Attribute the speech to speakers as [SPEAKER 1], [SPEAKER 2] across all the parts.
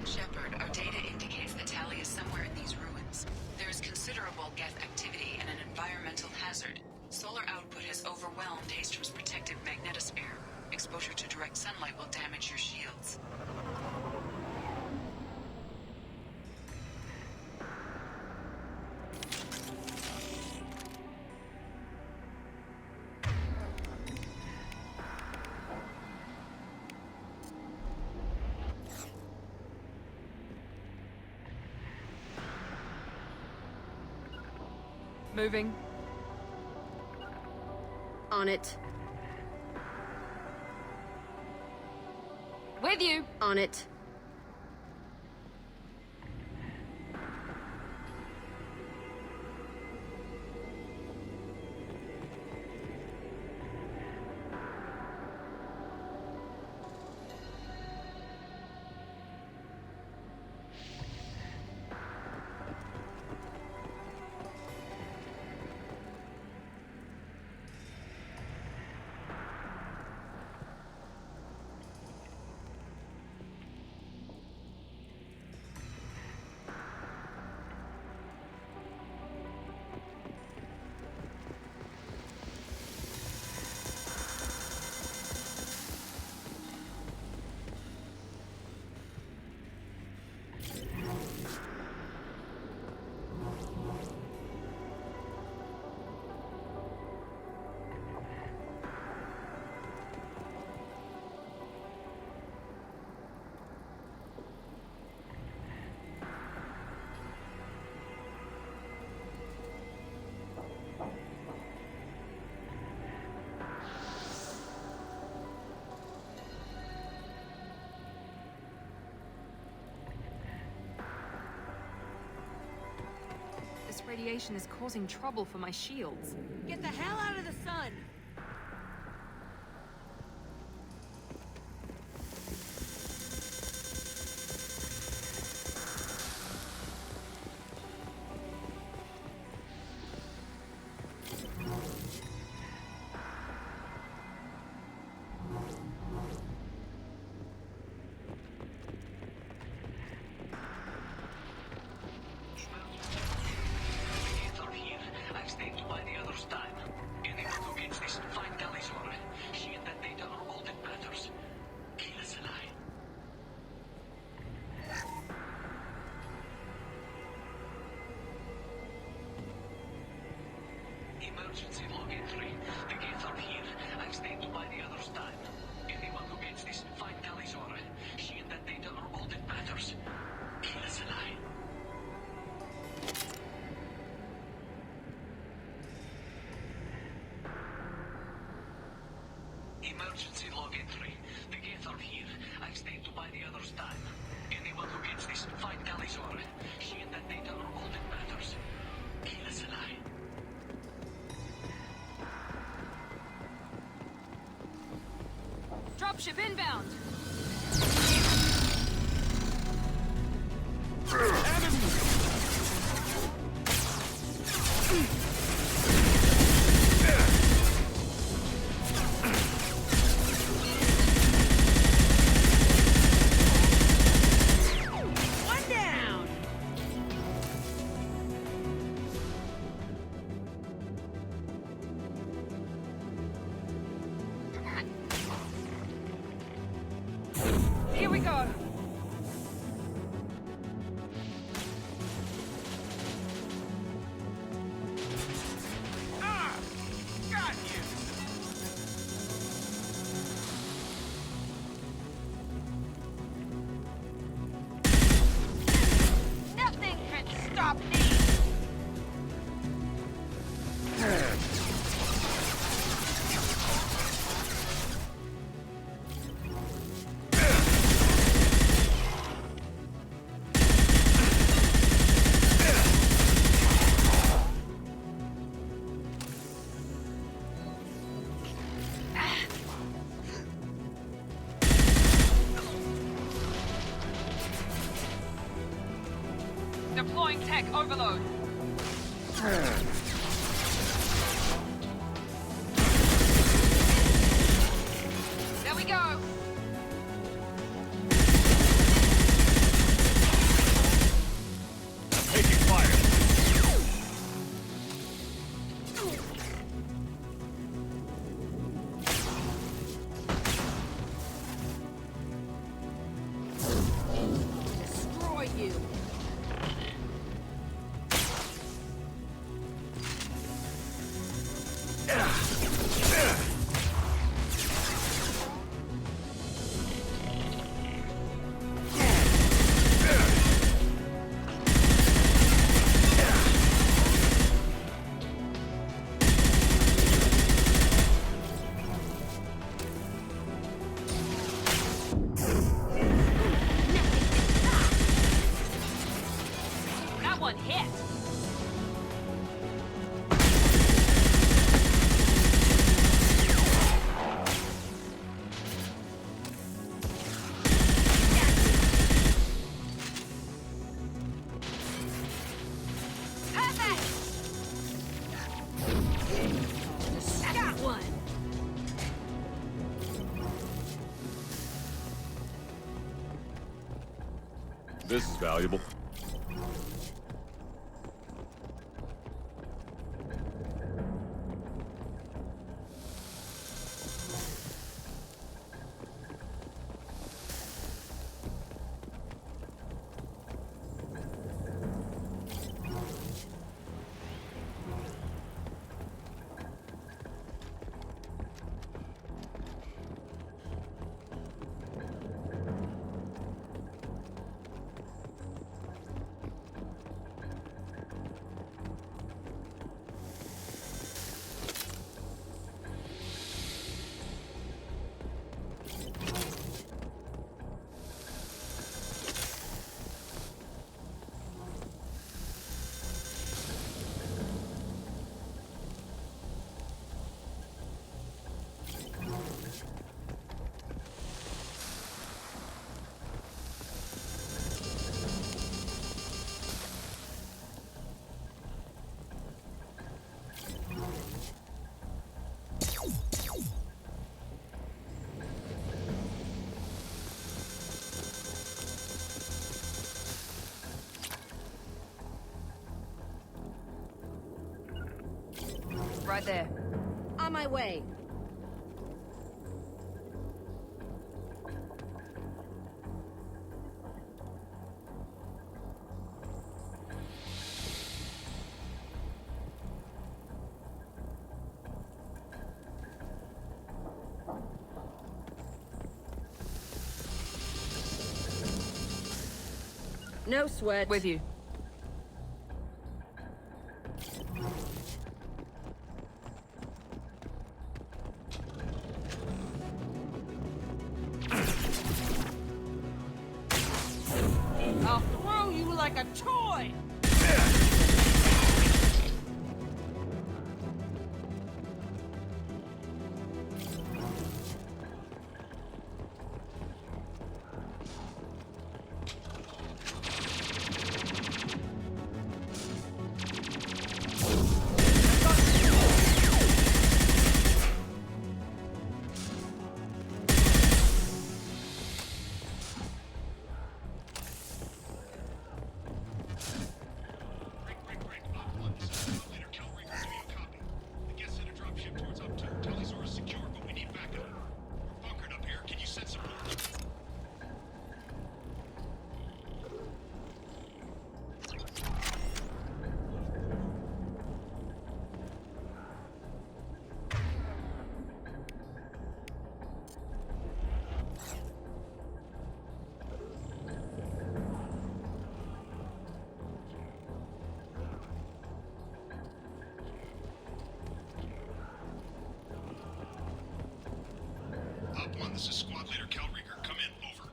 [SPEAKER 1] Shepard, our data indicates that Tali is somewhere in these ruins. There is considerable geth activity and an environmental hazard. Solar output has overwhelmed Hastrom's protective magnetosphere. Exposure to direct sunlight will damage your shields.
[SPEAKER 2] Moving.
[SPEAKER 3] On it.
[SPEAKER 2] With you.
[SPEAKER 3] On it.
[SPEAKER 2] radiation is causing trouble for my shields.
[SPEAKER 3] Get the hell out of the sun!
[SPEAKER 4] Emergency log entry. The gates are here. I've stayed to buy the others time. Anyone who gets this, find Tali's aura. She and that data are all that matters. Kill us alive. Emergency log entry. The gates are here. I've stayed to buy the others time. Anyone who gets this, find Tali's aura. She and that data are all that matters. Kill us alive.
[SPEAKER 2] Dropship inbound!
[SPEAKER 3] One down!
[SPEAKER 2] Here we go!
[SPEAKER 4] Ah! Got you!
[SPEAKER 3] Nothing can stop me!
[SPEAKER 2] Deploying tech overload. There we go!
[SPEAKER 4] Taking fire.
[SPEAKER 3] Destroy you!
[SPEAKER 2] That one hit!
[SPEAKER 3] Perfect! Got one!
[SPEAKER 5] This is valuable.
[SPEAKER 2] right there.
[SPEAKER 3] On my way. No sweat.
[SPEAKER 2] With you.
[SPEAKER 3] I'll throw you like a toy!
[SPEAKER 6] Break. Op 1, this is Leader Kelrick. Do you copy? The guest sent a dropship towards Op 2. Tali's is secure, but we need backup. We're bunkered up here. Can you send support? Op 1, this is Squad Leader Kelricker. Come in. Over.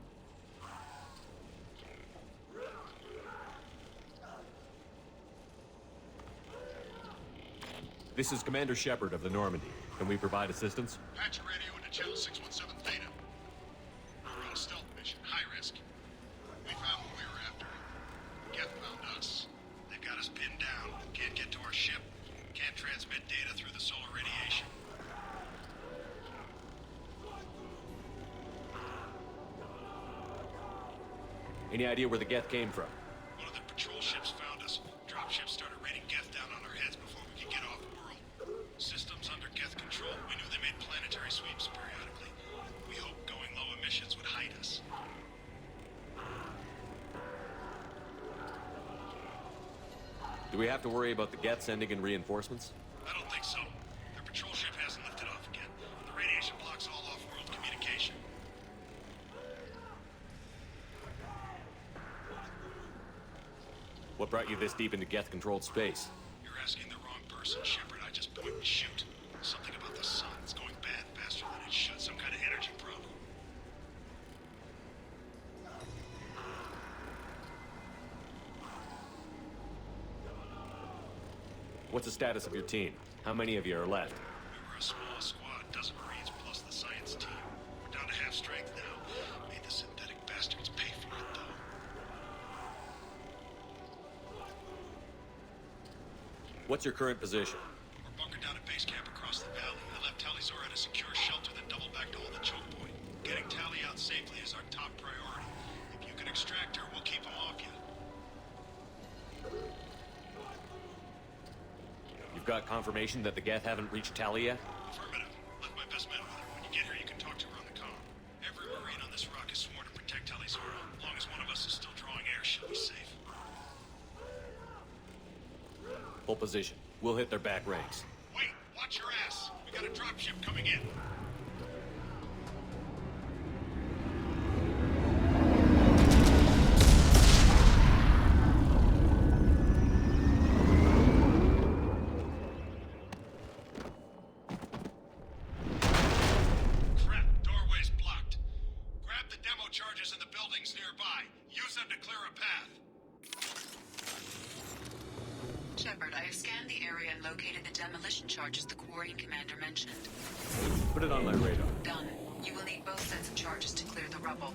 [SPEAKER 5] This is Commander Shepard of the Normandy. Can we provide assistance?
[SPEAKER 6] Patch your radio into channel 617 Theta. We're on a stealth mission. High risk. We found what we were after. Geth found us. They've got us pinned down. Can't get to our ship. Can't transmit data through the solar radiation.
[SPEAKER 5] Any idea where the Geth came from?
[SPEAKER 6] One of the patrol ships found us. Dropships started raining Geth down on our heads before we could get off world. Systems under Geth control. We knew they made planetary sweeps periodically. We hoped going low emissions would hide us.
[SPEAKER 5] Do we have to worry about the Geth sending in reinforcements?
[SPEAKER 6] I don't think so. Their patrol ship hasn't lifted off again. The radiation blocks all off-world communication.
[SPEAKER 5] What brought you this deep into Geth-controlled space?
[SPEAKER 6] You're asking the wrong person, Shepard. I just point and shoot. Something about the sun. It's going bad faster than it should. Some kind of energy problem.
[SPEAKER 5] What's the status of your team? How many of you are left?
[SPEAKER 6] We were a small squad, dozen Marines plus the science team. We're down to half strength now. Made the synthetic bastards pay for it, though.
[SPEAKER 5] What's your current position?
[SPEAKER 6] We're bunkered down at base camp across the valley. I left Tali at a secure shelter, then doubled back to hold the choke point. Getting Tali out safely is our top priority. If you can extract her, we'll keep them off you.
[SPEAKER 5] You've got confirmation that the Geth haven't reached Tali yet?
[SPEAKER 6] Affirmative. Left my best men with her. When you get here, you can talk to her on the comm. Every Marine on this rock is sworn to protect Tali Zora. As long as one of us is still drawing air, she'll be safe.
[SPEAKER 5] Full position. We'll hit their back ranks.
[SPEAKER 6] Wait! Watch your ass! We got a dropship coming in. Crap, doorway's blocked. Grab the demo charges in the buildings nearby. Use them to clear a path.
[SPEAKER 1] Shepard, I have scanned the area and located the demolition charges the Quarian commander mentioned.
[SPEAKER 5] Put it on my radar.
[SPEAKER 1] Done. You will need both sets of charges to clear the rubble.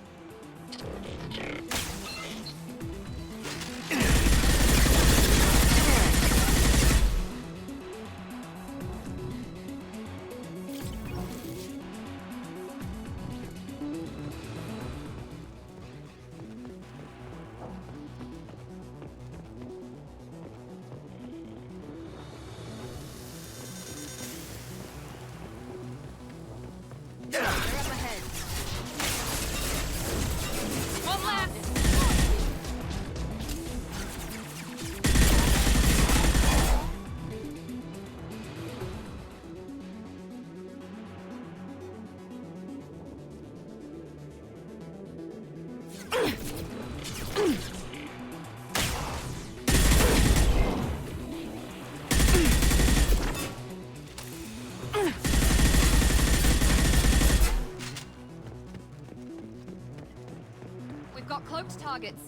[SPEAKER 2] We've got cloaked targets.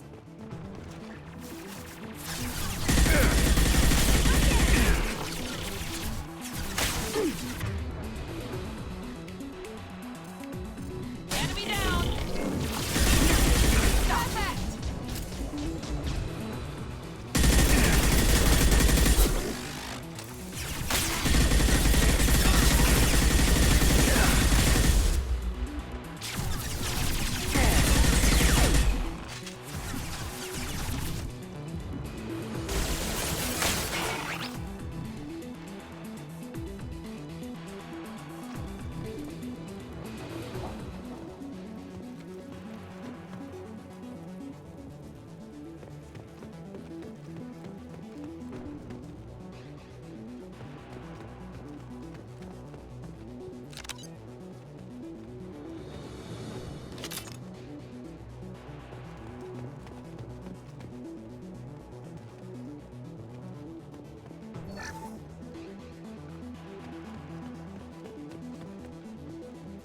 [SPEAKER 2] Enemy down! Perfect!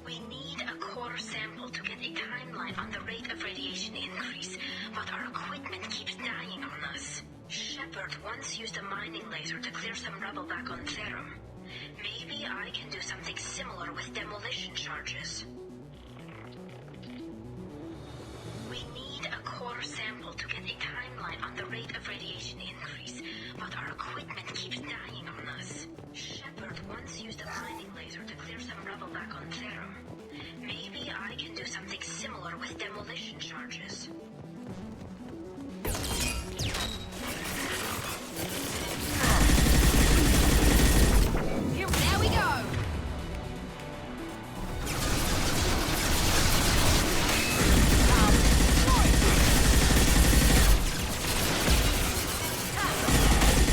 [SPEAKER 7] We need a core sample to get a timeline on the rate of radiation increase, but our equipment keeps dying on us. Shepard once used a mining laser to clear some rubble back on Therum. Maybe I can do something similar with demolition charges. We need a core sample to get a timeline on the rate of radiation increase, but our equipment keeps dying on us. Shepard once used a mining laser to clear some rubble back on Therum. Maybe I can do something similar with demolition charges.
[SPEAKER 2] There we go!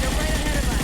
[SPEAKER 2] You're right ahead of us.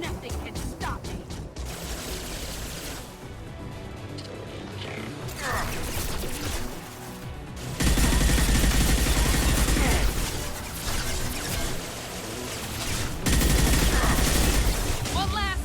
[SPEAKER 2] Nothing can stop me. One less.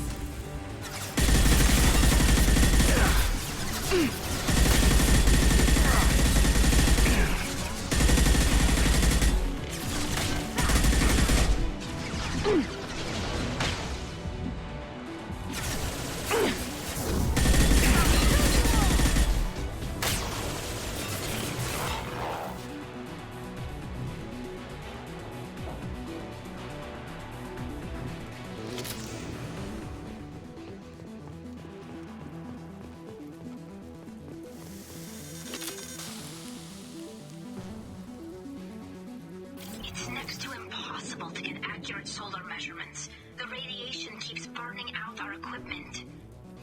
[SPEAKER 7] It's next to impossible to get accurate solar measurements. The radiation keeps burning out our equipment.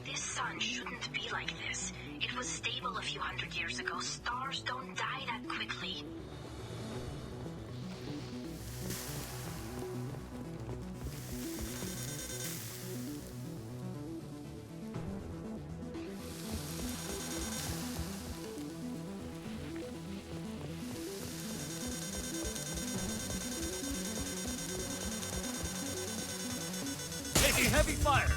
[SPEAKER 7] This sun shouldn't be like this. It was stable a few hundred years ago. Stars don't die that quickly.
[SPEAKER 5] Taking heavy fire!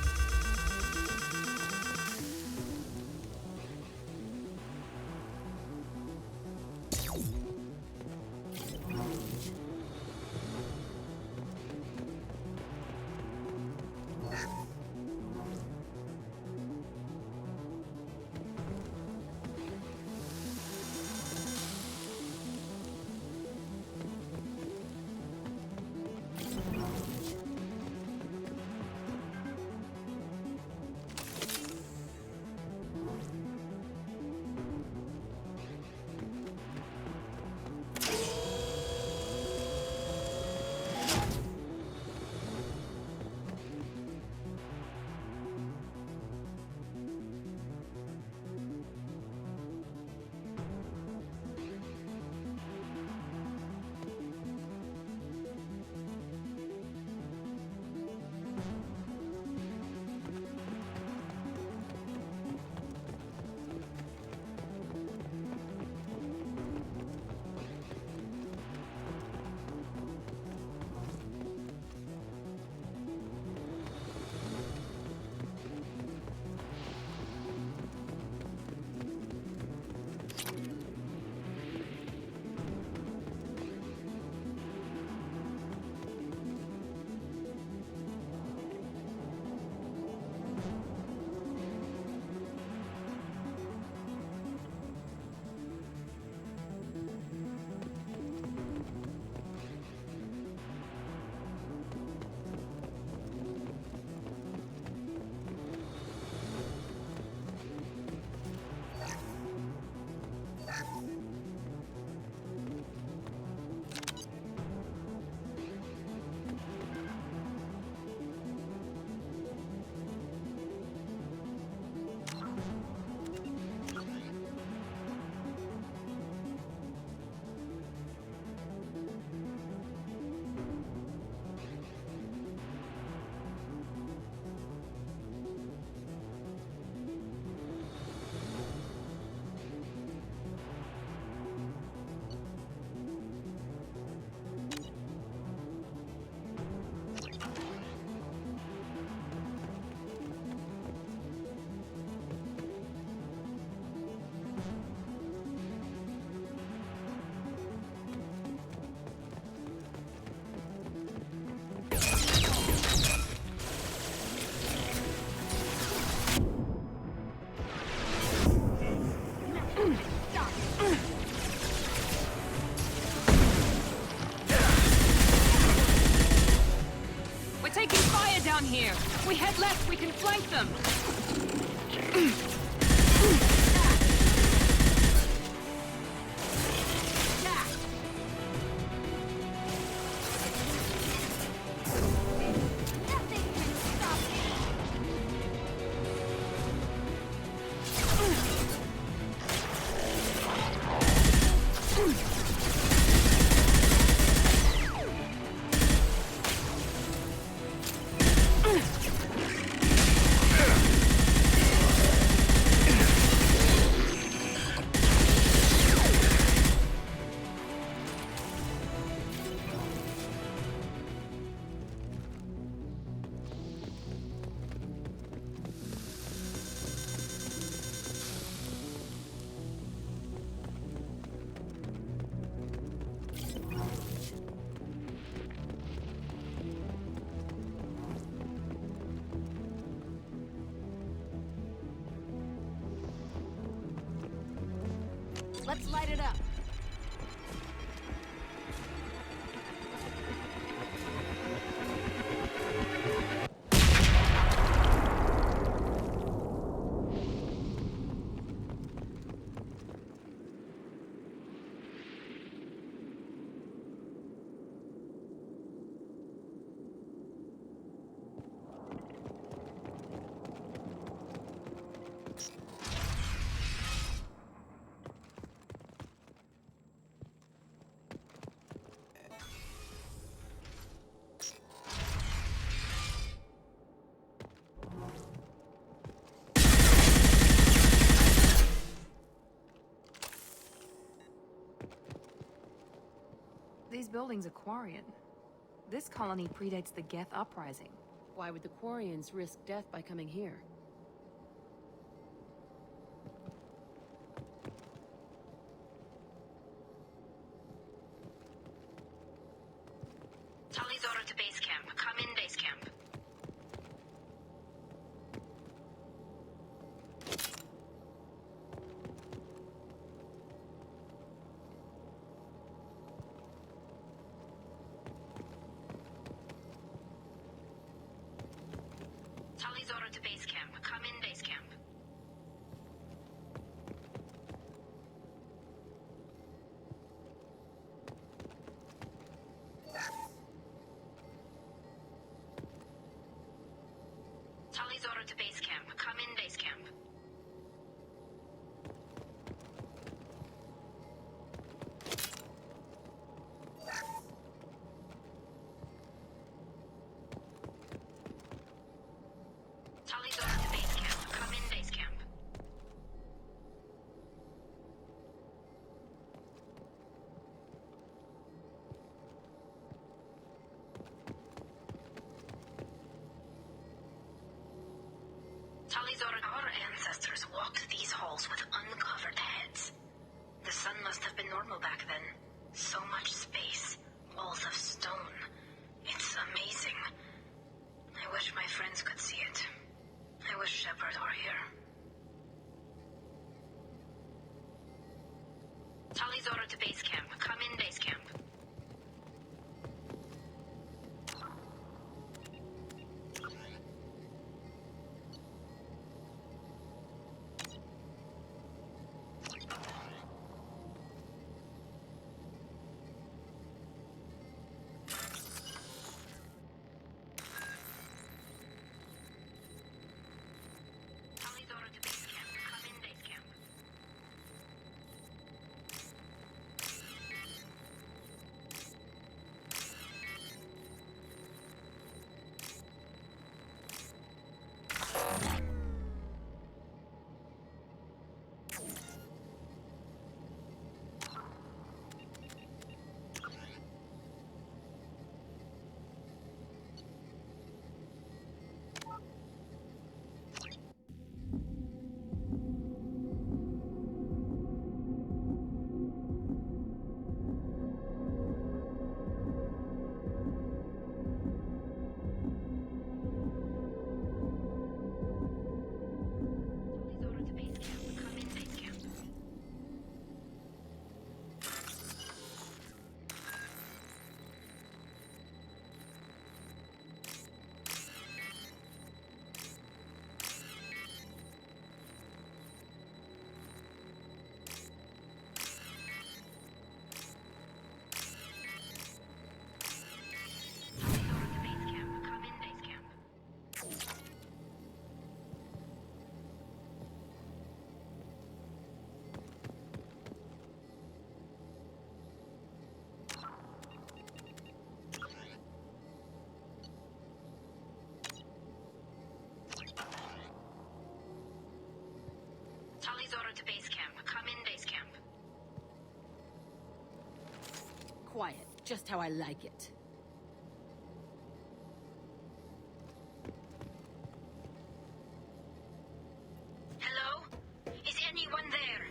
[SPEAKER 2] we head left, we can flank them. Nothing can stop me. Let's light it up. These buildings are Quarian. This colony predates the Geth uprising.
[SPEAKER 8] Why would the Quarians risk death by coming here?
[SPEAKER 7] Tali's order to base camp. Come in base camp. Tali's order to base camp. Come in base camp. Tali's order to base camp. Come in base camp. Tali's order to base camp. Come in base camp. Tali's order. Our ancestors walked these halls with uncovered heads. The sun must have been normal back then. So much space. Walls of stone. It's amazing. I wish my friends could see it. I wish Shepard were here. Tali's order to base camp. Come in base camp. Tali's order to base camp. Come in base camp. Zora to base camp. Come in, base camp.
[SPEAKER 8] Quiet, just how I like it.
[SPEAKER 7] Hello? Is anyone there?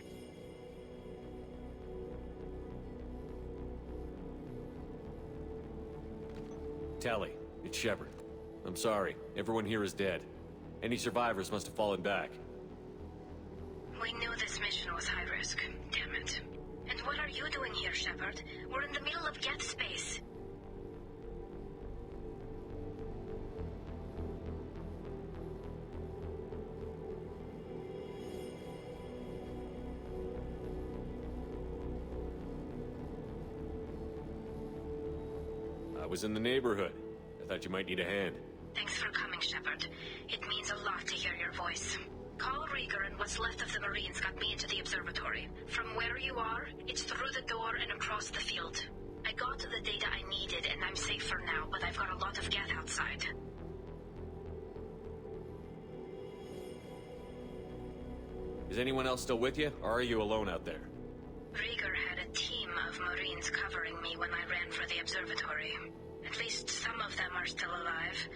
[SPEAKER 5] Tali, it's Shepard. I'm sorry. Everyone here is dead. Any survivors must have fallen back.
[SPEAKER 7] We knew this mission was high risk. Damn it. And what are you doing here, Shepard? We're in the middle of Geth space.
[SPEAKER 5] I was in the neighborhood. I thought you might need a hand.
[SPEAKER 7] Thanks for coming, Shepard. It means a lot to hear your voice. Call Rieger and what's left of the Marines got me into the observatory. From where you are, it's through the door and across the field. I got the data I needed and I'm safe for now, but I've got a lot of Geth outside.
[SPEAKER 5] Is anyone else still with you, or are you alone out there?
[SPEAKER 7] Rieger had a team of Marines covering me when I ran for the observatory. At least some of them are still alive.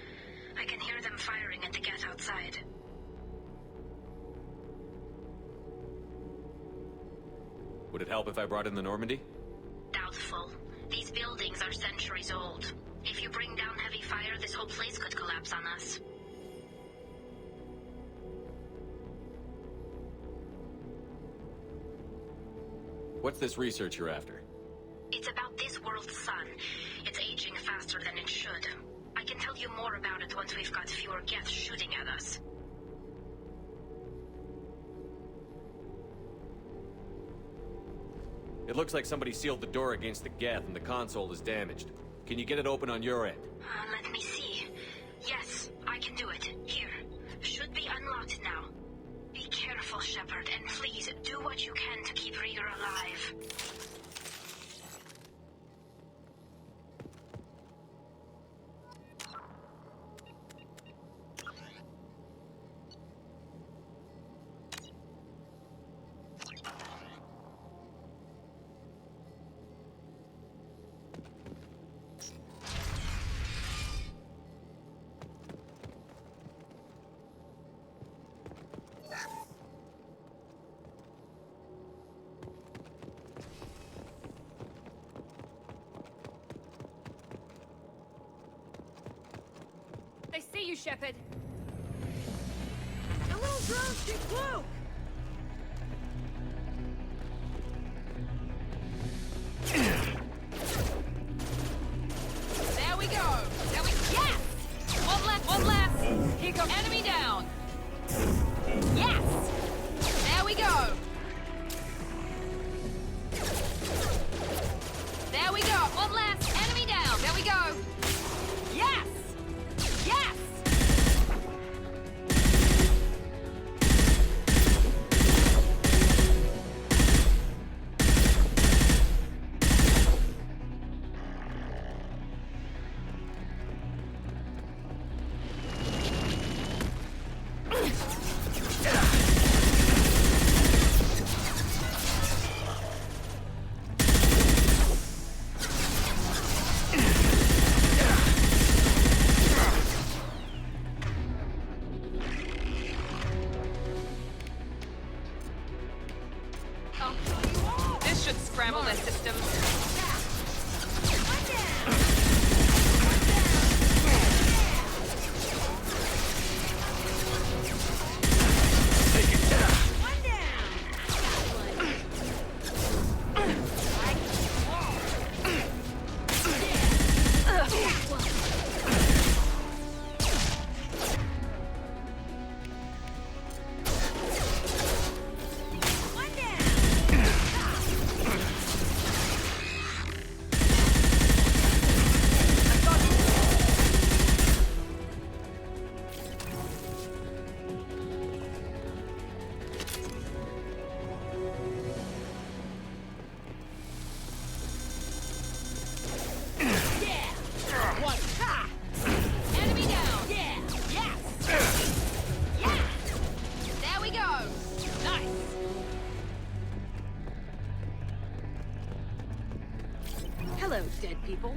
[SPEAKER 7] I can hear them firing at the Geth outside.
[SPEAKER 5] Would it help if I brought in the Normandy?
[SPEAKER 7] Doubtful. These buildings are centuries old. If you bring down heavy fire, this whole place could collapse on us.
[SPEAKER 5] What's this research you're after?
[SPEAKER 7] It's about this world's sun. It's aging faster than it should. I can tell you more about it once we've got fewer Geth shooting at us.
[SPEAKER 5] It looks like somebody sealed the door against the Geth and the console is damaged. Can you get it open on your end?
[SPEAKER 7] Let me see. Yes, I can do it. Here. Should be unlocked now. Be careful, Shepard, and please do what you can to keep Rieger alive.
[SPEAKER 2] They see you, Shepard.
[SPEAKER 3] The little drones get cloak!
[SPEAKER 2] There we go. There we yes. One left. One left. Here goes enemy down. Yes. There we go. There we go. One left. Enemy down. There we go. Yes. Yes. This should scramble their systems.
[SPEAKER 8] dead people.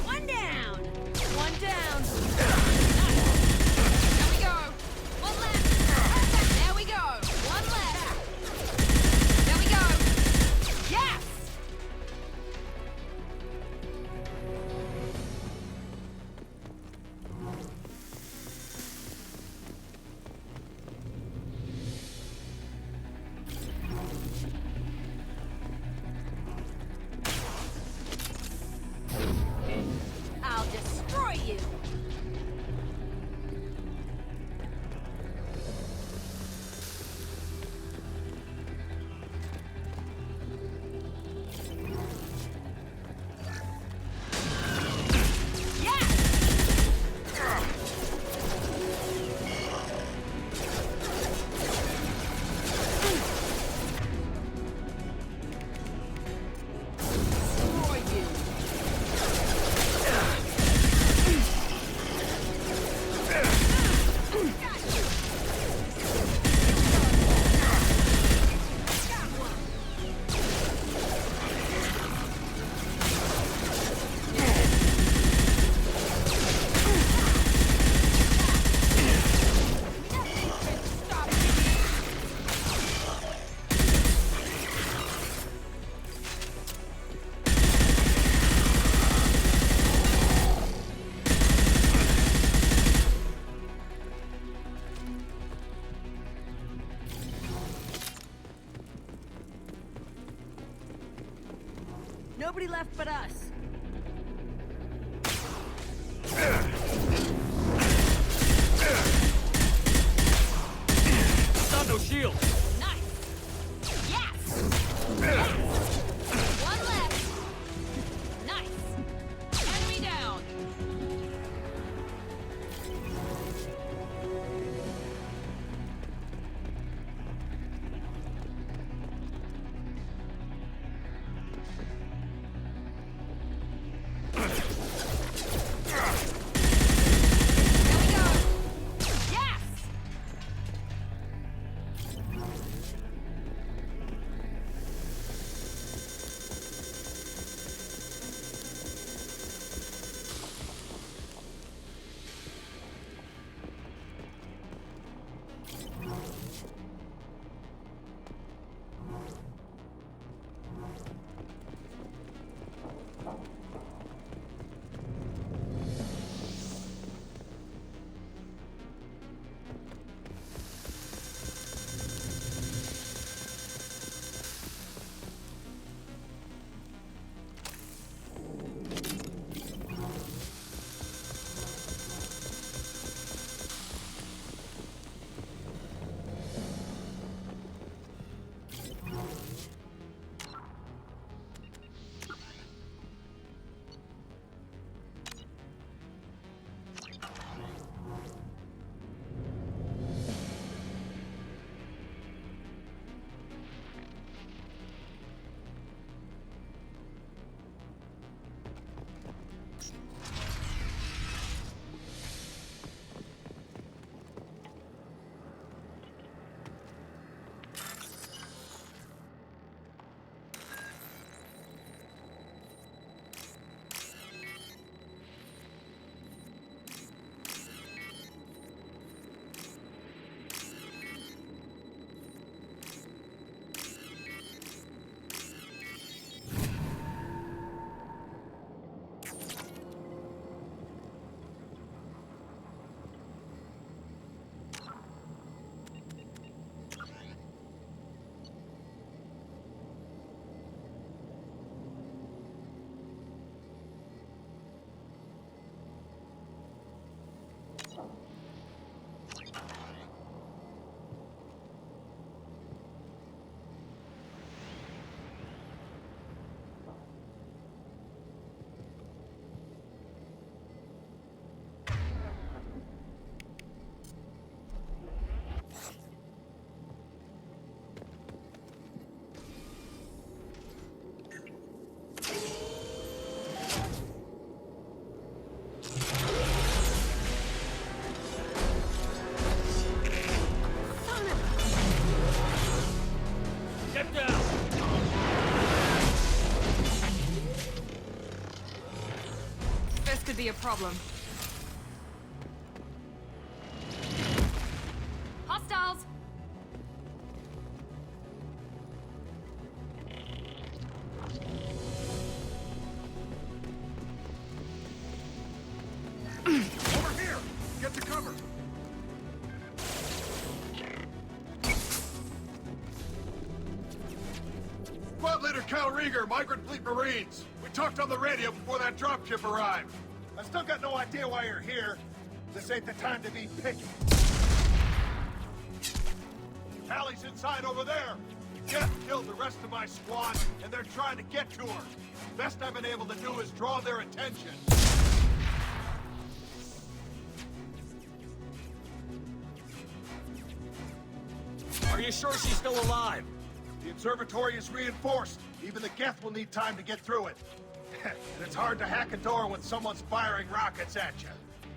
[SPEAKER 8] One down! One down!
[SPEAKER 2] There we go! One left! There we go! One left! There we go! Yes!
[SPEAKER 8] I'll destroy you! Destroy you! Nobody left but us.
[SPEAKER 5] Not no shield!
[SPEAKER 2] Nice! Yes! Yes! One left! Nice! Enemy down! should be a problem. Hostiles!
[SPEAKER 6] Over here! Get to cover! Squad leader Cal Rieger, Migrant Fleet Marines. We talked on the radio before that dropship arrived. I still got no idea why you're here. This ain't the time to be picky. Tali's inside over there. Jeff killed the rest of my squad, and they're trying to get to her. Best I've been able to do is draw their attention.
[SPEAKER 5] Are you sure she's still alive?
[SPEAKER 6] The observatory is reinforced. Even the Geth will need time to get through it. And it's hard to hack a door when someone's firing rockets at you.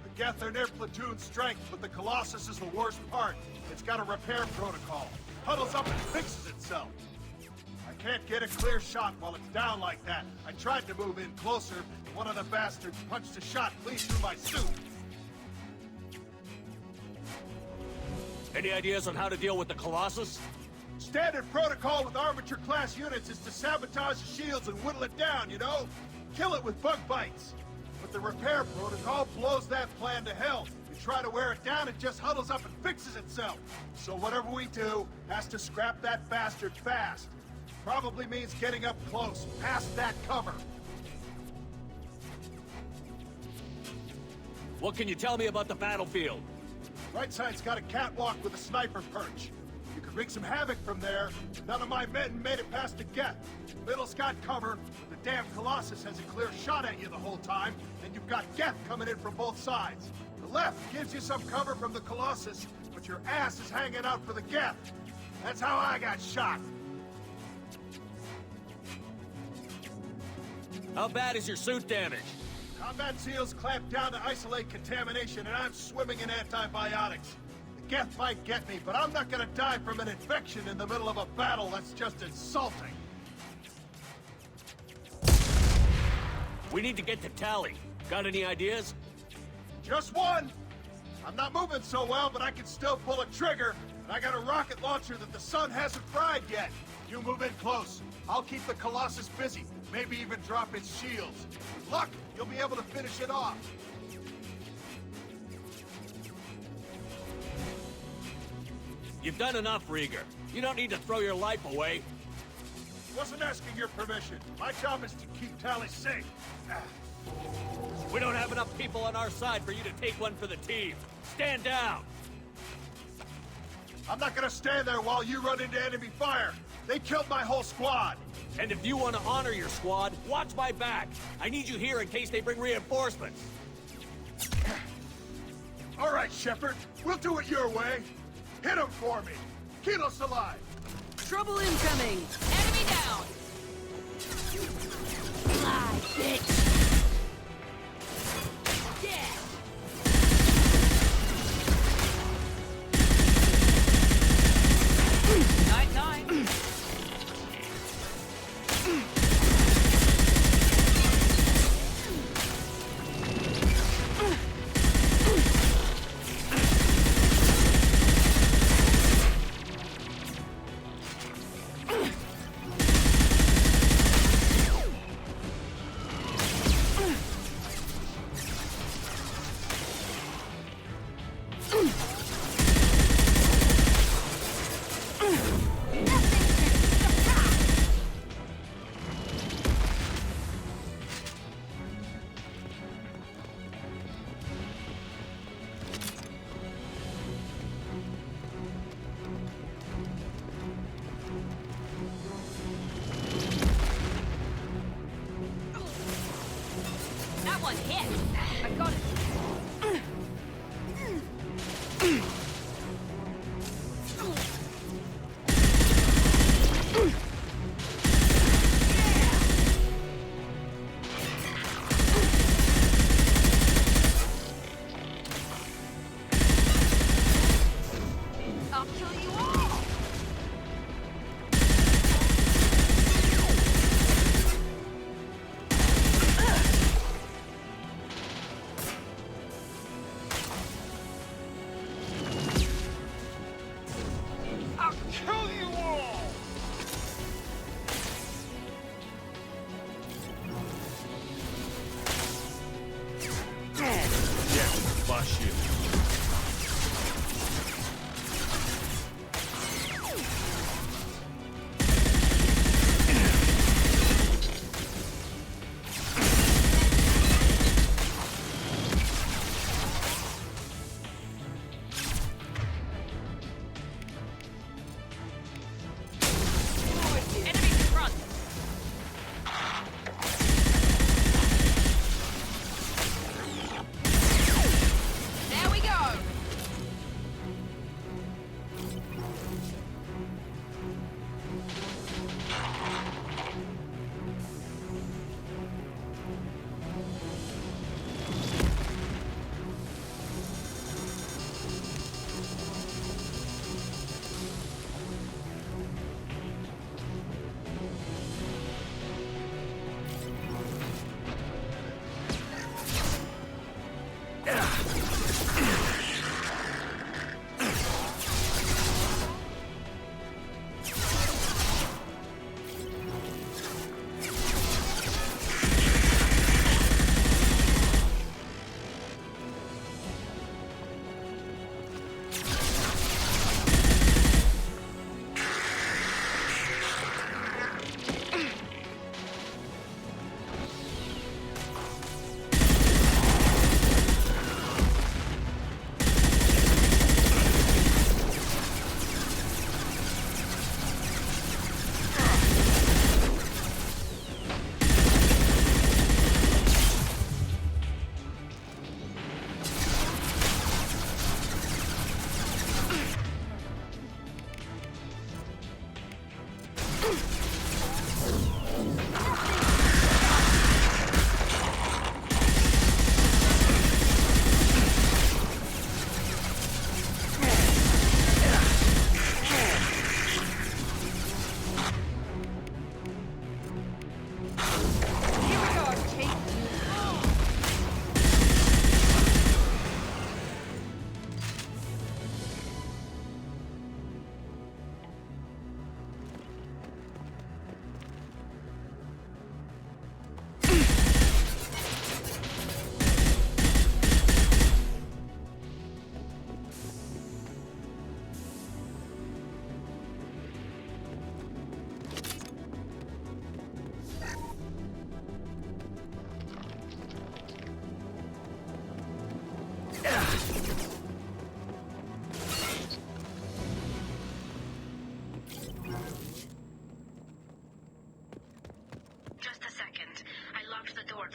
[SPEAKER 6] The Geth are near platoon strength, but the Colossus is the worst part. It's got a repair protocol. Huddles up and fixes itself. I can't get a clear shot while it's down like that. I tried to move in closer, but one of the bastards punched a shot clean through my suit.
[SPEAKER 5] Any ideas on how to deal with the Colossus?
[SPEAKER 6] Standard protocol with armature-class units is to sabotage the shields and whittle it down, you know? Kill it with bug bites. But the repair protocol blows that plan to hell. You try to wear it down, it just huddles up and fixes itself. So whatever we do has to scrap that bastard fast. Probably means getting up close, past that cover.
[SPEAKER 5] What can you tell me about the battlefield?
[SPEAKER 6] Right side's got a catwalk with a sniper perch. You could wreak some havoc from there. None of my men made it past the Geth. Middle's got cover. The damn Colossus has a clear shot at you the whole time, and you've got Geth coming in from both sides. The left gives you some cover from the Colossus, but your ass is hanging out for the Geth. That's how I got shot.
[SPEAKER 5] How bad is your suit damaged?
[SPEAKER 6] Combat SEALs clamp down to isolate contamination, and I'm swimming in antibiotics. The Geth might get me, but I'm not gonna die from an infection in the middle of a battle. That's just insulting.
[SPEAKER 5] We need to get to Tali. Got any ideas?
[SPEAKER 6] Just one. I'm not moving so well, but I can still pull a trigger. And I got a rocket launcher that the sun hasn't fried yet. You move in close. I'll keep the Colossus busy. Maybe even drop its shields. With luck, you'll be able to finish it off.
[SPEAKER 5] You've done enough, Rieger. You don't need to throw your life away.
[SPEAKER 6] Wasn't asking your permission. My job is to keep Tali safe.
[SPEAKER 5] We don't have enough people on our side for you to take one for the team. Stand down!
[SPEAKER 6] I'm not gonna stand there while you run into enemy fire. They killed my whole squad.
[SPEAKER 5] And if you want to honor your squad, watch my back. I need you here in case they bring reinforcements.
[SPEAKER 6] All right, Shepard. We'll do it your way. Hit him for me. Kilos alive.
[SPEAKER 8] Trouble incoming!
[SPEAKER 2] Enemy down!
[SPEAKER 8] Fly, bitch! Yeah!
[SPEAKER 2] Night-night. That one hit. I got it.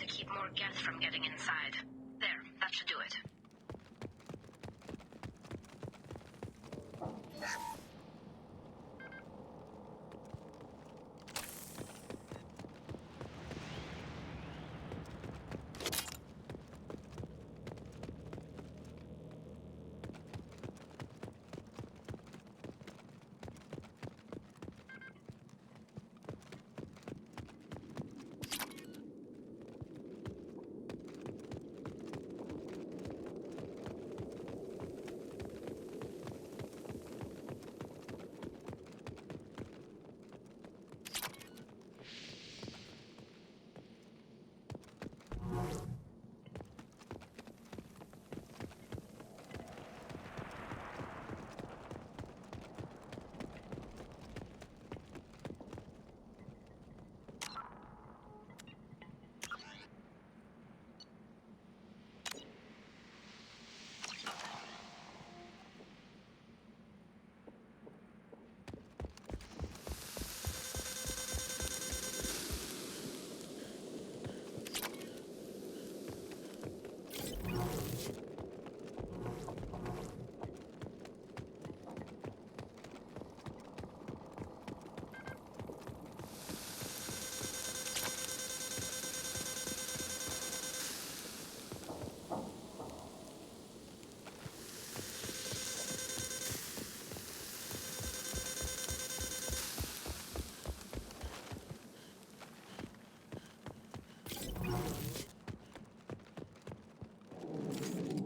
[SPEAKER 7] to keep more Geth from getting inside. There, that should do it.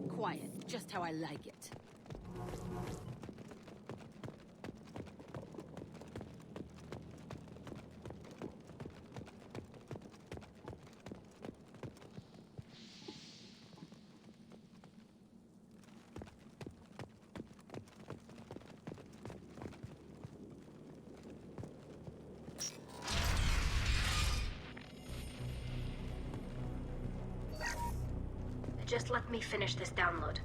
[SPEAKER 8] Quiet, just how I like it.
[SPEAKER 7] Just let me finish this download.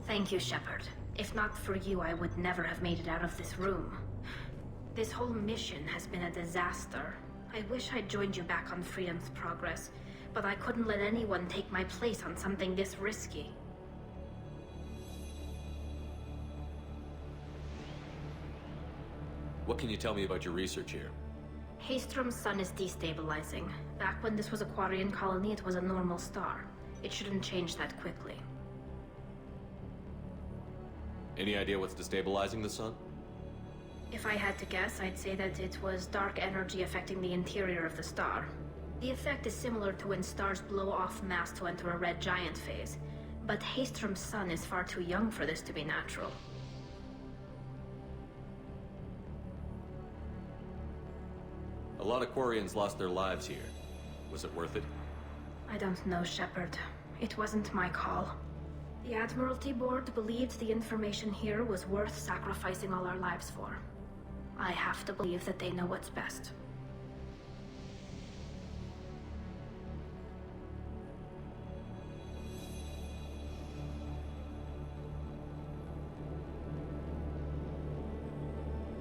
[SPEAKER 7] Thank you, Shepard. If not for you, I would never have made it out of this room. This whole mission has been a disaster. I wish I'd joined you back on Freedom's Progress, but I couldn't let anyone take my place on something this risky.
[SPEAKER 5] What can you tell me about your research here?
[SPEAKER 7] Haystrom's sun is destabilizing. Back when this was a Quarian colony, it was a normal star. It shouldn't change that quickly.
[SPEAKER 5] Any idea what's destabilizing the sun?
[SPEAKER 7] If I had to guess, I'd say that it was dark energy affecting the interior of the star. The effect is similar to when stars blow off mass to enter a red giant phase, but Haystrom's sun is far too young for this to be natural.
[SPEAKER 5] A lot of Quarians lost their lives here. Was it worth it?
[SPEAKER 7] I don't know, Shepard. It wasn't my call. The Admiralty Board believed the information here was worth sacrificing all our lives for. I have to believe that they know what's best.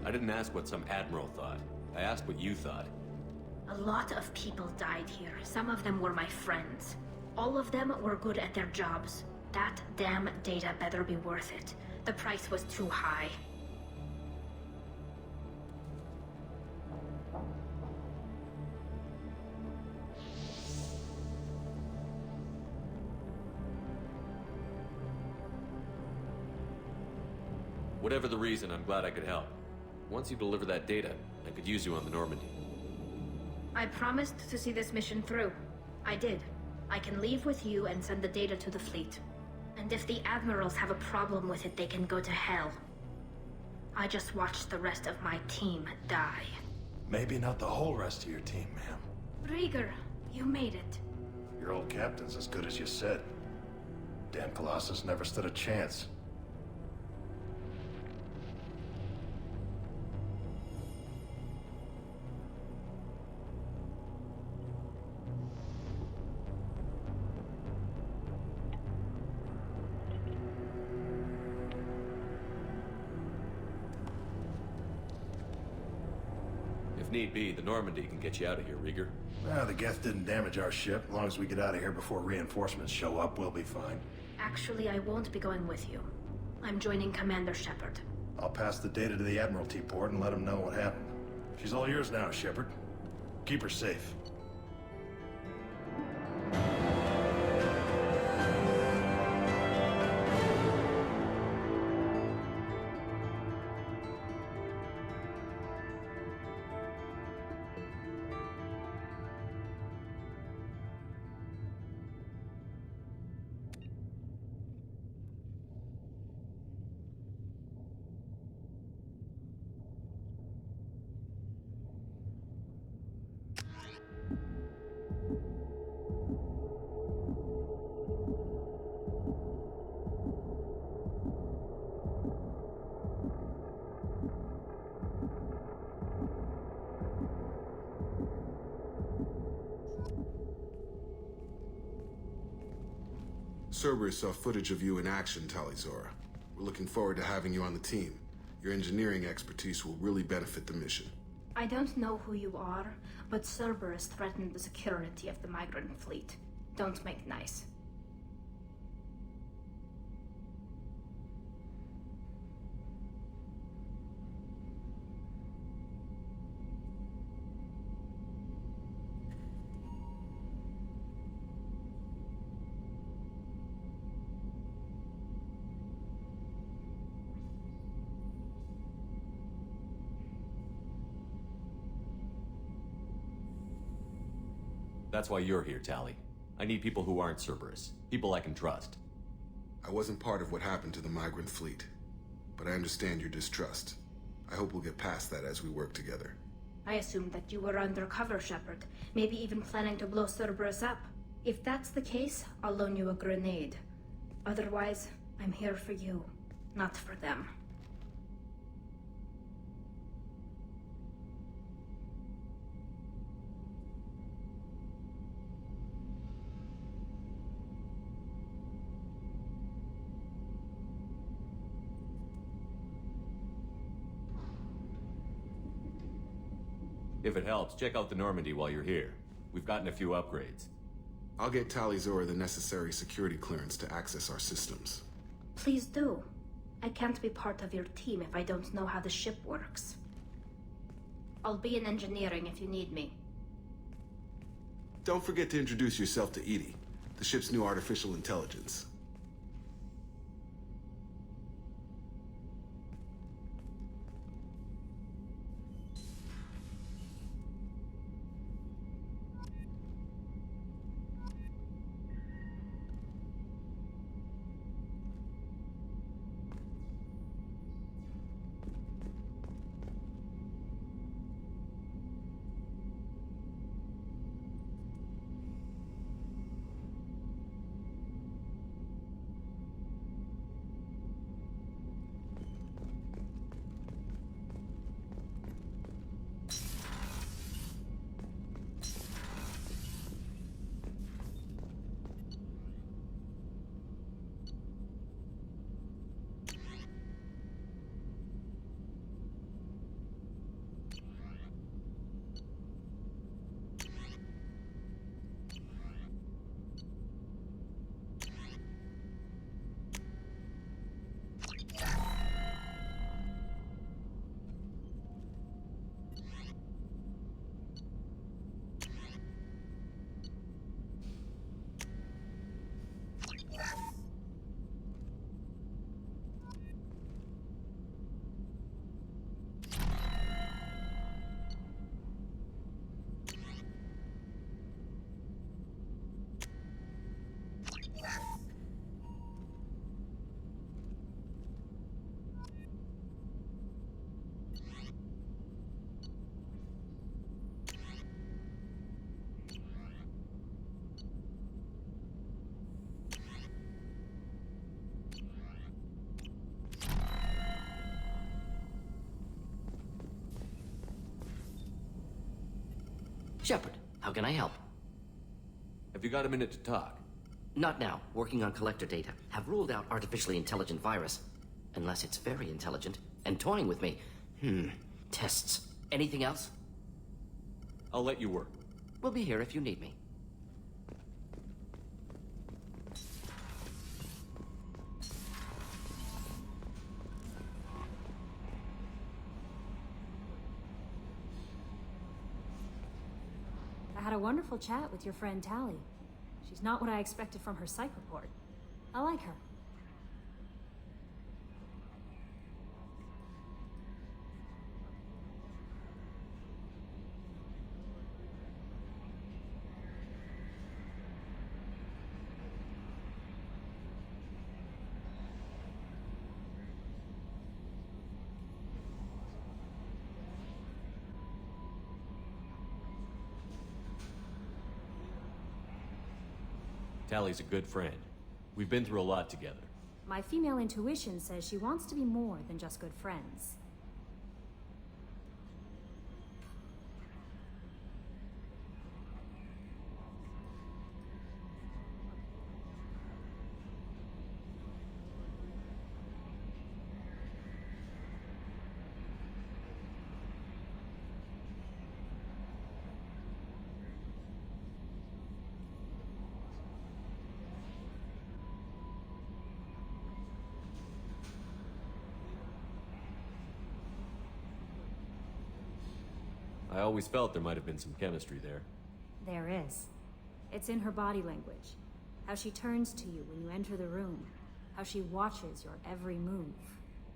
[SPEAKER 5] I didn't ask what some admiral thought. I asked what you thought.
[SPEAKER 7] A lot of people died here. Some of them were my friends. All of them were good at their jobs. That damn data better be worth it. The price was too high.
[SPEAKER 5] Whatever the reason, I'm glad I could help. Once you deliver that data, I could use you on the Normandy.
[SPEAKER 7] I promised to see this mission through. I did. I can leave with you and send the data to the fleet. And if the admirals have a problem with it, they can go to hell. I just watched the rest of my team die.
[SPEAKER 9] Maybe not the whole rest of your team, ma'am.
[SPEAKER 7] Rieger, you made it.
[SPEAKER 9] Your old captain's as good as you said. Damn Colossus never stood a chance.
[SPEAKER 5] If need be, the Normandy can get you out of here, Rieger.
[SPEAKER 9] The Geth didn't damage our ship. As long as we get out of here before reinforcements show up, we'll be fine.
[SPEAKER 7] Actually, I won't be going with you. I'm joining Commander Shepard.
[SPEAKER 9] I'll pass the data to the Admiralty port and let them know what happened. She's all yours now, Shepard. Keep her safe.
[SPEAKER 10] Cerberus saw footage of you in action, Tali. We're looking forward to having you on the team. Your engineering expertise will really benefit the mission.
[SPEAKER 7] I don't know who you are, but Cerberus threatened the security of the migrant fleet. Don't make nice.
[SPEAKER 5] That's why you're here, Tali. I need people who aren't Cerberus. People I can trust.
[SPEAKER 10] I wasn't part of what happened to the migrant fleet, but I understand your distrust. I hope we'll get past that as we work together.
[SPEAKER 7] I assumed that you were undercover, Shepard. Maybe even planning to blow Cerberus up. If that's the case, I'll loan you a grenade. Otherwise, I'm here for you, not for them.
[SPEAKER 5] If it helps, check out the Normandy while you're here. We've gotten a few upgrades.
[SPEAKER 10] I'll get Tali the necessary security clearance to access our systems.
[SPEAKER 7] Please do. I can't be part of your team if I don't know how the ship works. I'll be in engineering if you need me.
[SPEAKER 10] Don't forget to introduce yourself to Edie, the ship's new artificial intelligence.
[SPEAKER 11] Shepard, how can I help?
[SPEAKER 5] Have you got a minute to talk?
[SPEAKER 11] Not now. Working on collector data. Have ruled out artificially intelligent virus. Unless it's very intelligent. And toying with me. Tests. Anything else?
[SPEAKER 5] I'll let you work.
[SPEAKER 11] We'll be here if you need me.
[SPEAKER 12] I had a wonderful chat with your friend Tali. She's not what I expected from her psych report. I like her.
[SPEAKER 5] Tali's a good friend. We've been through a lot together.
[SPEAKER 12] My female intuition says she wants to be more than just good friends.
[SPEAKER 5] I always felt there might have been some chemistry there.
[SPEAKER 12] There is. It's in her body language. How she turns to you when you enter the room. How she watches your every move.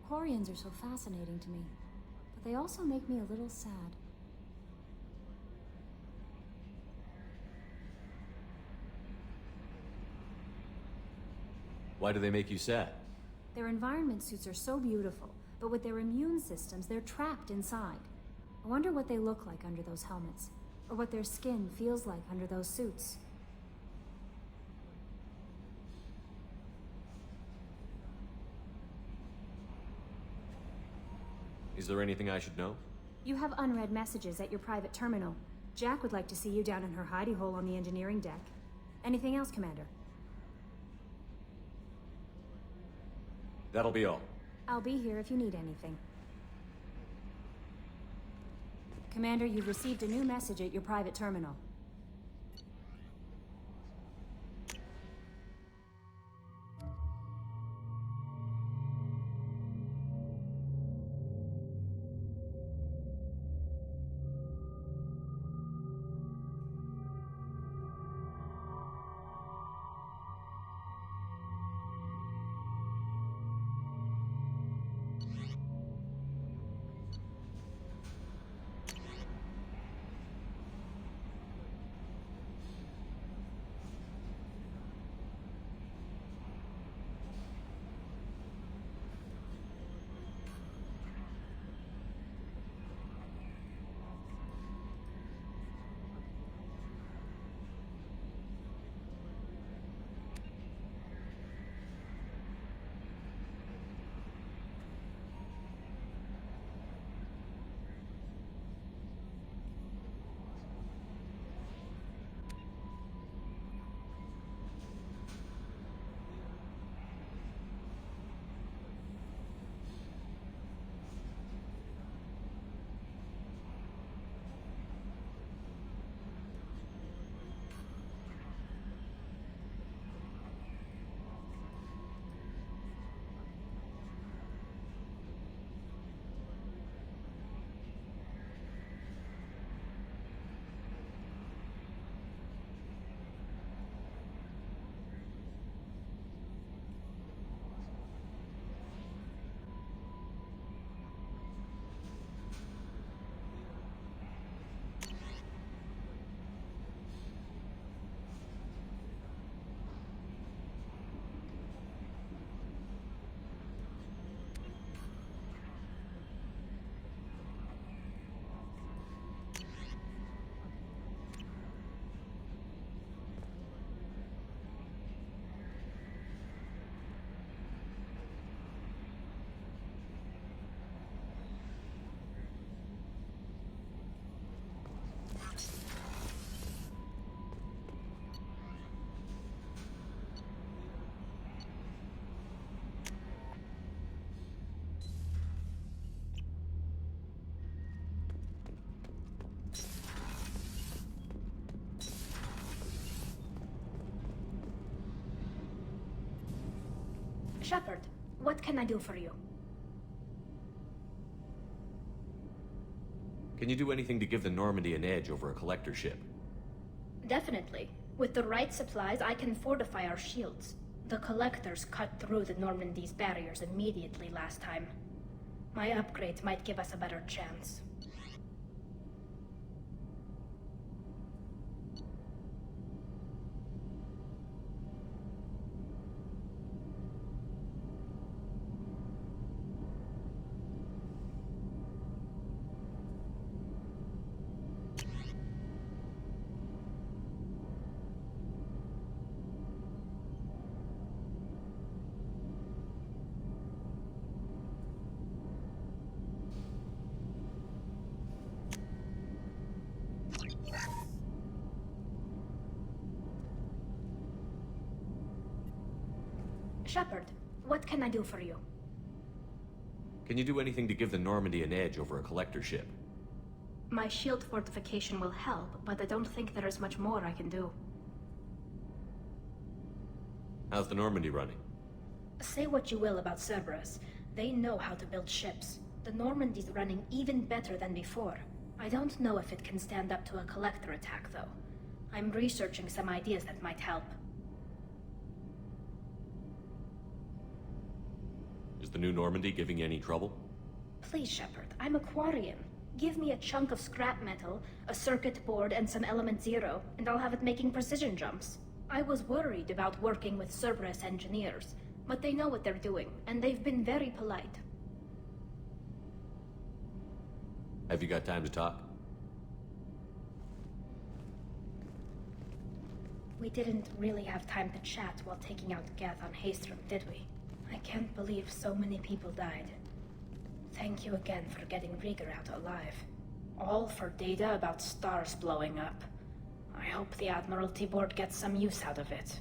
[SPEAKER 12] Quarians are so fascinating to me, but they also make me a little sad.
[SPEAKER 5] Why do they make you sad?
[SPEAKER 12] Their environment suits are so beautiful, but with their immune systems, they're trapped inside. I wonder what they look like under those helmets, or what their skin feels like under those suits.
[SPEAKER 5] Is there anything I should know?
[SPEAKER 12] You have unread messages at your private terminal. Jack would like to see you down in her hidey hole on the engineering deck. Anything else, Commander?
[SPEAKER 5] That'll be all.
[SPEAKER 12] I'll be here if you need anything. Commander, you've received a new message at your private terminal.
[SPEAKER 7] Shepard, what can I do for you?
[SPEAKER 5] Can you do anything to give the Normandy an edge over a collector ship?
[SPEAKER 7] Definitely. With the right supplies, I can fortify our shields. The Collectors cut through the Normandy's barriers immediately last time. My upgrades might give us a better chance. Shepard, what can I do for you?
[SPEAKER 5] Can you do anything to give the Normandy an edge over a collector ship?
[SPEAKER 7] My shield fortification will help, but I don't think there is much more I can do.
[SPEAKER 5] How's the Normandy running?
[SPEAKER 7] Say what you will about Cerberus. They know how to build ships. The Normandy's running even better than before. I don't know if it can stand up to a collector attack, though. I'm researching some ideas that might help.
[SPEAKER 5] Is the new Normandy giving you any trouble?
[SPEAKER 7] Please, Shepard, I'm a Quarian. Give me a chunk of scrap metal, a circuit board, and some element zero, and I'll have it making precision jumps. I was worried about working with Cerberus engineers, but they know what they're doing, and they've been very polite.
[SPEAKER 5] Have you got time to talk?
[SPEAKER 7] We didn't really have time to chat while taking out Geth on Haestrom, did we? I can't believe so many people died. Thank you again for getting Rieger out alive. All for data about stars blowing up. I hope the Admiralty Board gets some use out of it.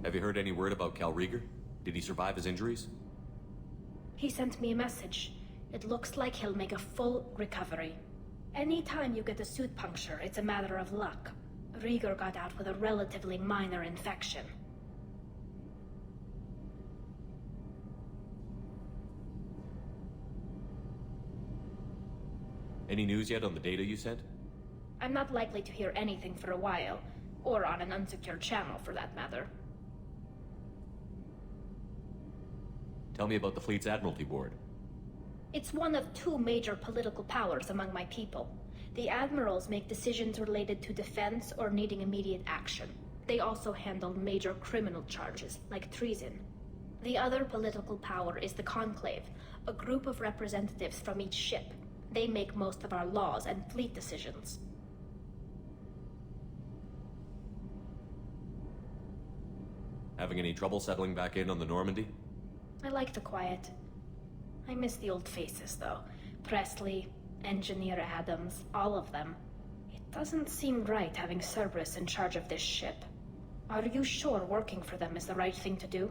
[SPEAKER 5] Have you heard any word about Cal Rieger? Did he survive his injuries?
[SPEAKER 7] He sent me a message. It looks like he'll make a full recovery. Anytime you get a suit puncture, it's a matter of luck. Rieger got out with a relatively minor infection.
[SPEAKER 5] Any news yet on the data you sent?
[SPEAKER 7] I'm not likely to hear anything for a while, or on an unsecured channel for that matter.
[SPEAKER 5] Tell me about the fleet's Admiralty Board.
[SPEAKER 7] It's one of two major political powers among my people. The admirals make decisions related to defense or needing immediate action. They also handle major criminal charges, like treason. The other political power is the Conclave, a group of representatives from each ship. They make most of our laws and fleet decisions.
[SPEAKER 5] Having any trouble settling back in on the Normandy?
[SPEAKER 7] I like the quiet. I miss the old faces, though. Presley, Engineer Adams, all of them. It doesn't seem right having Cerberus in charge of this ship. Are you sure working for them is the right thing to do?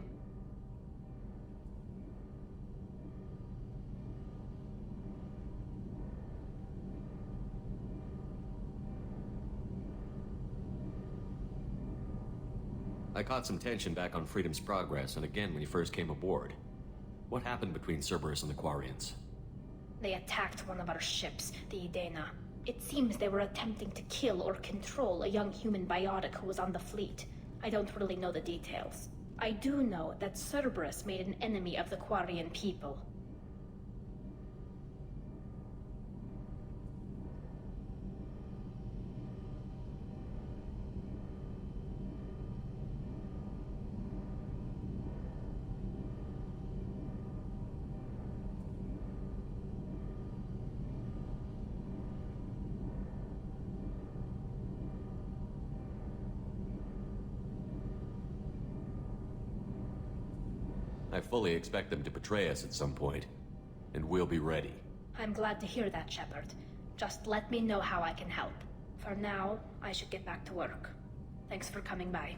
[SPEAKER 5] I caught some tension back on Freedom's Progress, and again when you first came aboard. What happened between Cerberus and the Quarians?
[SPEAKER 7] They attacked one of our ships, the Edena. It seems they were attempting to kill or control a young human biotic who was on the fleet. I don't really know the details. I do know that Cerberus made an enemy of the Quarian people.
[SPEAKER 5] I fully expect them to betray us at some point, and we'll be ready.
[SPEAKER 7] I'm glad to hear that, Shepard. Just let me know how I can help. For now, I should get back to work. Thanks for coming by.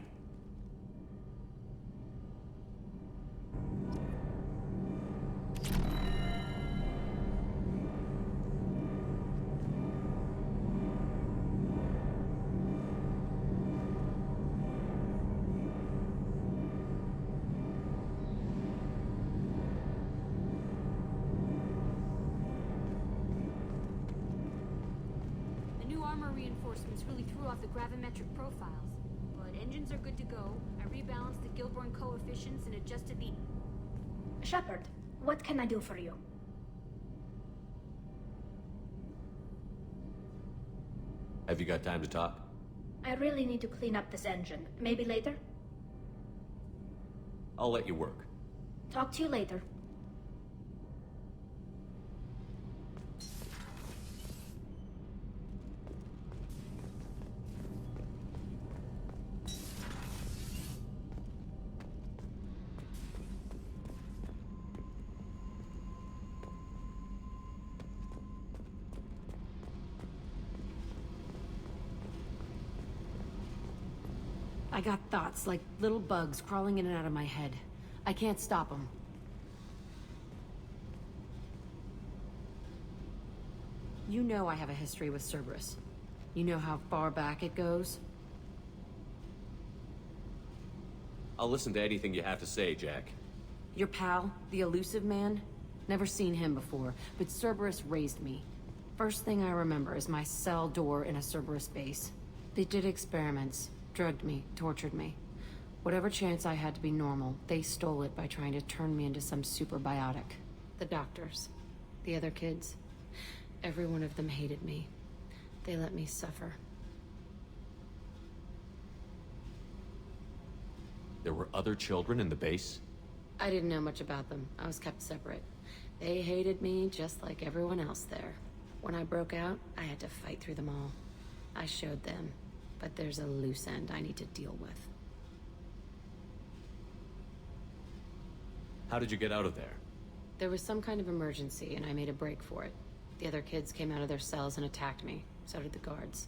[SPEAKER 12] reinforcements really threw off the gravimetric profiles. But engines are good to go. I rebalanced the Gilborn coefficients and adjusted the...
[SPEAKER 7] Shepard, what can I do for you?
[SPEAKER 5] Have you got time to talk?
[SPEAKER 7] I really need to clean up this engine. Maybe later?
[SPEAKER 5] I'll let you work.
[SPEAKER 7] Talk to you later.
[SPEAKER 8] I got thoughts like little bugs crawling in and out of my head. I can't stop them. You know I have a history with Cerberus. You know how far back it goes?
[SPEAKER 5] I'll listen to anything you have to say, Jack.
[SPEAKER 8] Your pal, the elusive man? Never seen him before, but Cerberus raised me. First thing I remember is my cell door in a Cerberus base. They did experiments, drugged me, tortured me. Whatever chance I had to be normal, they stole it by trying to turn me into some super biotic. The doctors, the other kids, every one of them hated me. They let me suffer.
[SPEAKER 5] There were other children in the base?
[SPEAKER 8] I didn't know much about them. I was kept separate. They hated me just like everyone else there. When I broke out, I had to fight through them all. I showed them, but there's a loose end I need to deal with.
[SPEAKER 5] How did you get out of there?
[SPEAKER 8] There was some kind of emergency, and I made a break for it. The other kids came out of their cells and attacked me. So did the guards.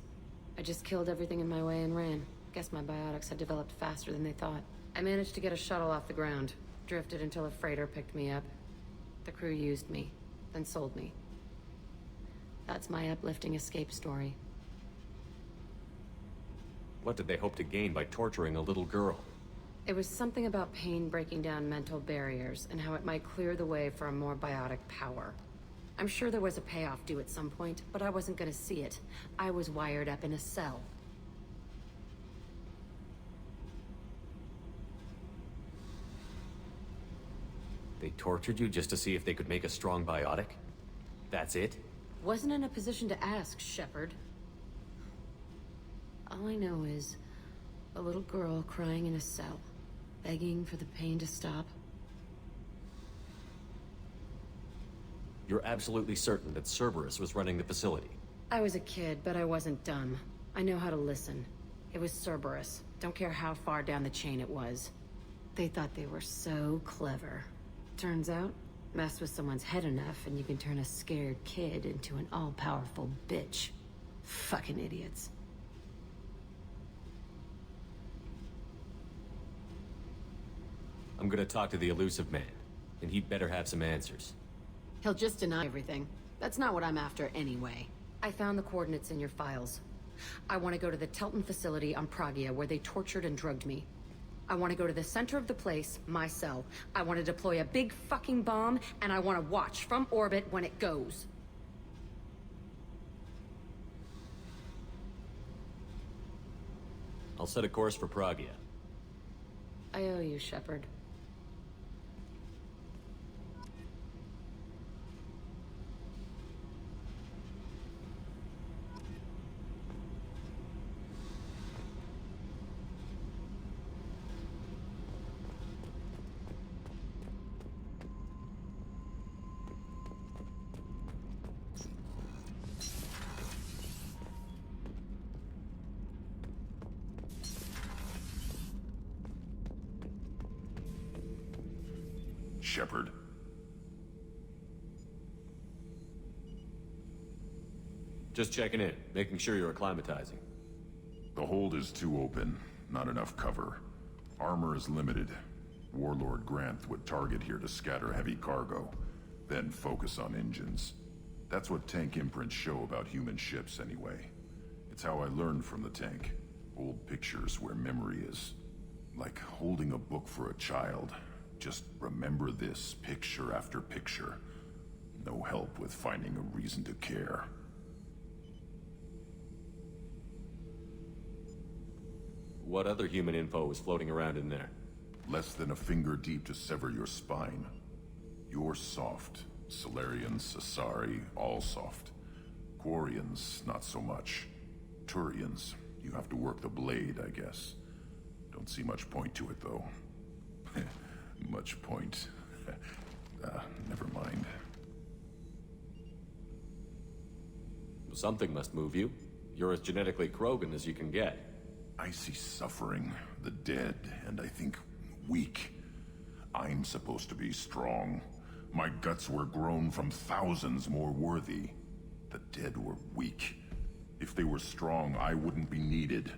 [SPEAKER 8] I just killed everything in my way and ran. Guess my biotics had developed faster than they thought. I managed to get a shuttle off the ground. Drifted until a freighter picked me up. The crew used me, then sold me. That's my uplifting escape story.
[SPEAKER 5] What did they hope to gain by torturing a little girl?
[SPEAKER 8] It was something about pain breaking down mental barriers and how it might clear the way for a more biotic power. I'm sure there was a payoff due at some point, but I wasn't gonna see it. I was wired up in a cell.
[SPEAKER 5] They tortured you just to see if they could make a strong biotic? That's it?
[SPEAKER 8] Wasn't in a position to ask, Shepard. All I know is a little girl crying in a cell, begging for the pain to stop.
[SPEAKER 5] You're absolutely certain that Cerberus was running the facility?
[SPEAKER 8] I was a kid, but I wasn't dumb. I know how to listen. It was Cerberus. Don't care how far down the chain it was. They thought they were so clever. Turns out, mess with someone's head enough and you can turn a scared kid into an all-powerful bitch. Fucking idiots.
[SPEAKER 5] I'm gonna talk to the elusive man, and he'd better have some answers.
[SPEAKER 8] He'll just deny everything. That's not what I'm after anyway. I found the coordinates in your files. I want to go to the Telton facility on Pragia where they tortured and drugged me. I want to go to the center of the place, my cell. I want to deploy a big fucking bomb, and I want to watch from orbit when it goes.
[SPEAKER 5] I'll set a course for Pragia.
[SPEAKER 8] I owe you, Shepard.
[SPEAKER 13] Shepard.
[SPEAKER 5] Just checking in, making sure you're acclimatizing.
[SPEAKER 13] The hold is too open, not enough cover. Armor is limited. Warlord Granth would target here to scatter heavy cargo, then focus on engines. That's what tank imprints show about human ships anyway. It's how I learned from the tank. Old pictures where memory is. Like holding a book for a child. Just remember this, picture after picture. No help with finding a reason to care.
[SPEAKER 5] What other human info is floating around in there?
[SPEAKER 13] Less than a finger deep to sever your spine. You're soft. Solarians, Asari, all soft. Quarians, not so much. Turians, you have to work the blade, I guess. Don't see much point to it, though. Much point. Never mind.
[SPEAKER 5] Something must move you. You're as genetically Krogan as you can get.
[SPEAKER 13] I see suffering, the dead, and I think weak. I'm supposed to be strong. My guts were grown from thousands more worthy. The dead were weak. If they were strong, I wouldn't be needed.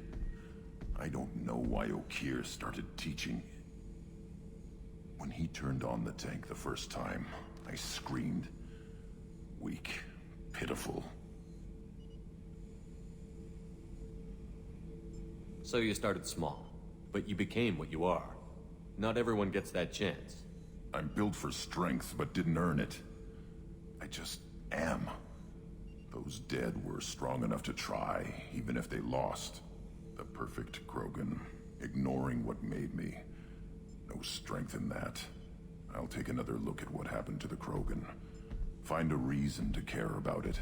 [SPEAKER 13] I don't know why Okeer started teaching. When he turned on the tank the first time, I screamed. Weak, pitiful.
[SPEAKER 5] So you started small, but you became what you are. Not everyone gets that chance.
[SPEAKER 13] I'm built for strength, but didn't earn it. I just am. Those dead were strong enough to try, even if they lost. The perfect Krogan, ignoring what made me. No strength in that. I'll take another look at what happened to the Krogan. Find a reason to care about it.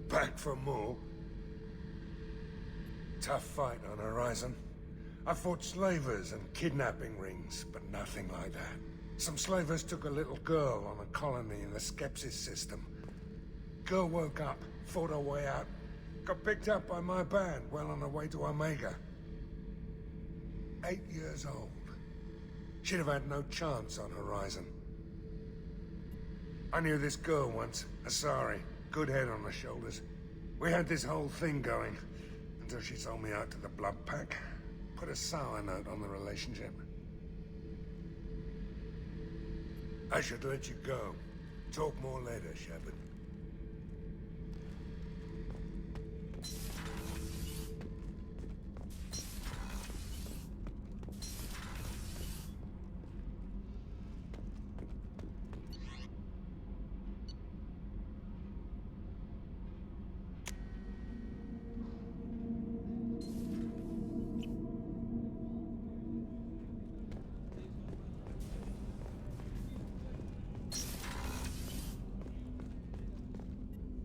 [SPEAKER 14] Back for more. Tough fight on Horizon. I fought slavers and kidnapping rings, but nothing like that. Some slavers took a little girl on a colony in the Skepsis system. Girl woke up, fought her way out, got picked up by my band well on her way to Omega. 8 years old. She'd have had no chance on Horizon. I knew this girl once, Asari. Good head on her shoulders. We had this whole thing going, until she sold me out to the Blood Pack. Put a sour note on the relationship. I should let you go. Talk more later, Shepard.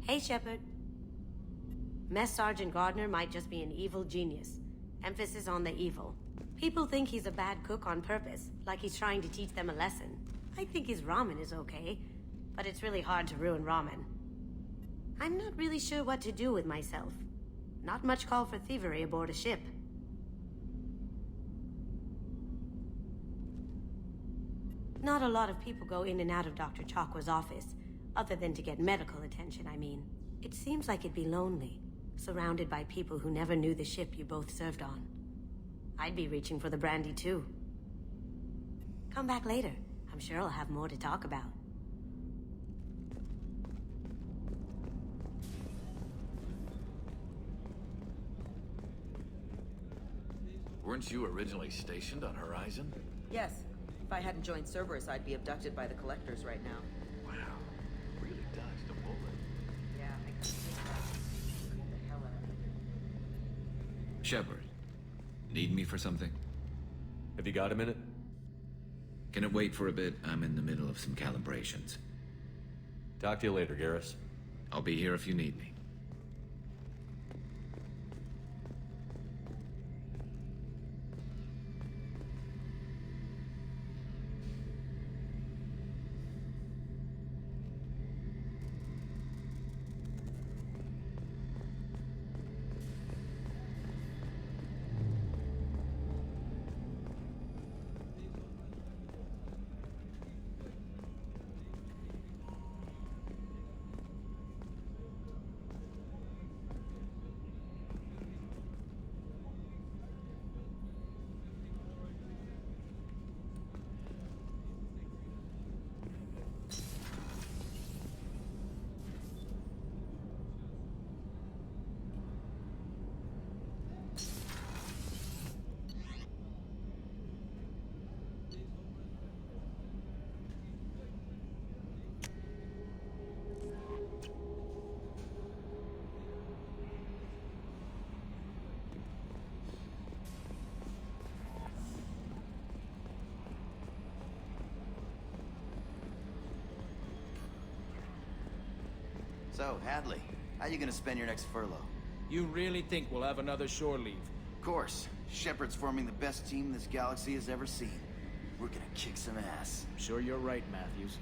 [SPEAKER 15] Hey, Shepard. Mess Sergeant Gardner might just be an evil genius. Emphasis on the evil. People think he's a bad cook on purpose, like he's trying to teach them a lesson. I think his ramen is okay, but it's really hard to ruin ramen. I'm not really sure what to do with myself. Not much call for thievery aboard a ship. Not a lot of people go in and out of Dr. Chakwa's office. Other than to get medical attention, I mean. It seems like it'd be lonely, surrounded by people who never knew the ship you both served on. I'd be reaching for the brandy too. Come back later. I'm sure I'll have more to talk about.
[SPEAKER 16] Weren't you originally stationed on Horizon?
[SPEAKER 17] Yes. If I hadn't joined Cerberus, I'd be abducted by the Collectors right now.
[SPEAKER 16] Wow. Really dodged a bullet.
[SPEAKER 17] Yeah, I can take that. Get the hell out of here.
[SPEAKER 18] Shepard, need me for something?
[SPEAKER 5] Have you got a minute?
[SPEAKER 18] Can it wait for a bit? I'm in the middle of some calibrations.
[SPEAKER 5] Talk to you later, Garrus.
[SPEAKER 18] I'll be here if you need me.
[SPEAKER 19] So, Hadley, how you gonna spend your next furlough?
[SPEAKER 20] You really think we'll have another shore leave?
[SPEAKER 19] Of course. Shepard's forming the best team this galaxy has ever seen. We're gonna kick some ass.
[SPEAKER 20] I'm sure you're right, Matthews.